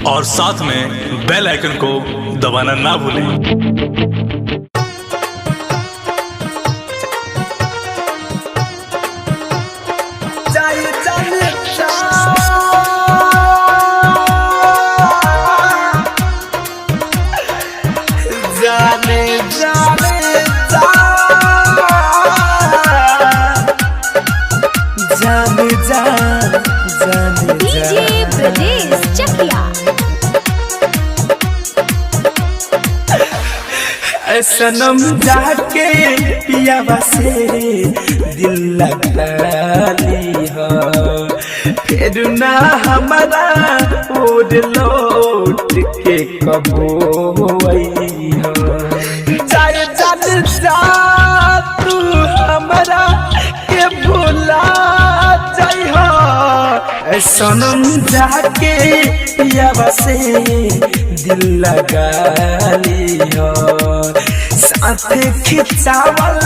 और साथ में बेल आइकन को दबाना ना भूलें। डीजे ब्रजेश चकिया। सनम जाके पियावा से दिल लगा ली हो, फिर ना हमारा ओर लौट के कबो आई हो। जाए जान जा तू हमारा के भुला जाई हो, सनम जाके पियावा से दिल लगा ली हो। साथ खिंचावल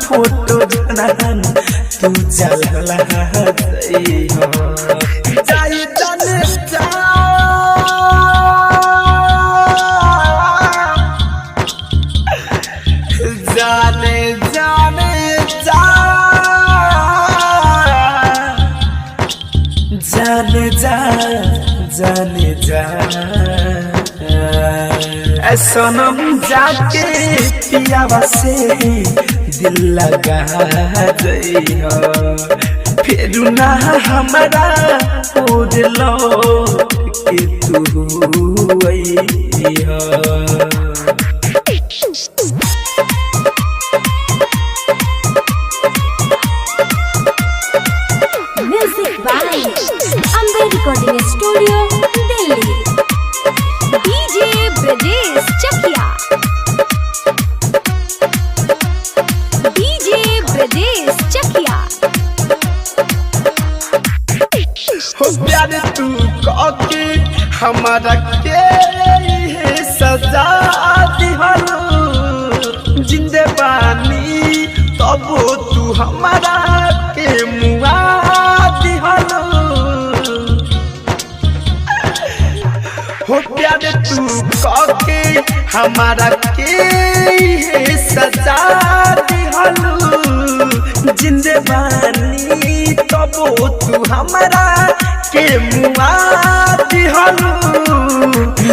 फोटो जनन तू जलला जाई हो। जाई जाने जा जाने जाने जा जाने जा जाने जा सनम जाके पियावा से दिल लगा जाई हो, फिर ना हमारा ओर लौट के तू आई हो। Music by Ambe recording studio Delhi. DJ Brajesh Chakiya. DJ Brajesh Chakiya. हो प्यार तू के हमारा के सजा दिहलो, जिंदे बानी तब तू हमारा के मुआ दिहलो। हो प्यार तू के हमारा के सजा दिहलो, जिंदे बानी तब तू हमारा के मुआ दिहलो।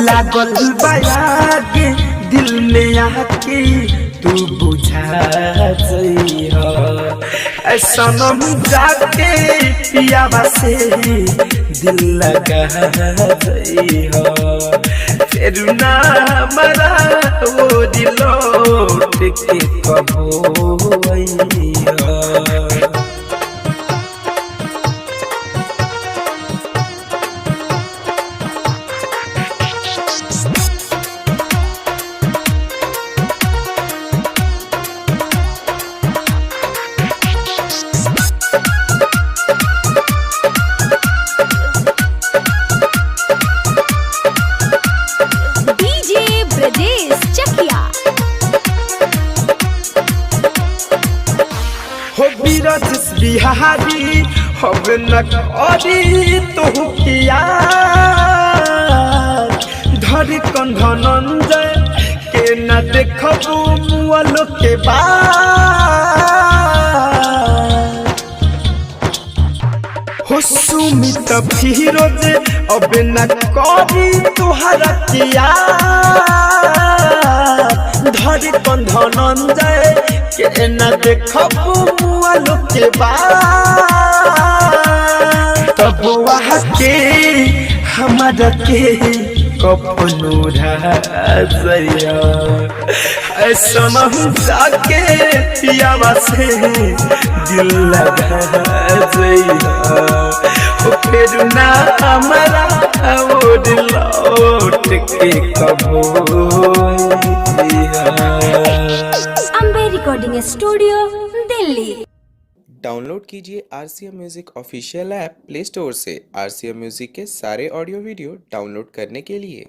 लागल बायागे दिल में आके तू बुझा जाई हो, सनम जाके पियावा से दिल लगा जाई हो, फिर ना हमारा वो दिल लौट के कबो आई हो। डीजे ब्रजेश चकिया। हो बीरज बिहारी अब न करी तो किया, धर कंधनंजय के न देखबू मुअलो के बाद। हो सुमित फिरोज अब न करी तुहरा किया, धर कंधनंजय के न देखबू मुअलो के बाद। तब वहाँ के हमारा के कपनो राजया, सनम जाके पियावा से दिल लगा जाइया, फिर ना हमारा ओर लौट के कबो आइया। Ambe recording studio Delhi. Download कीजिए RCM music official app play store से। RCM म्यूजिक के सारे ऑडियो वीडियो डाउनलोड करने के लिए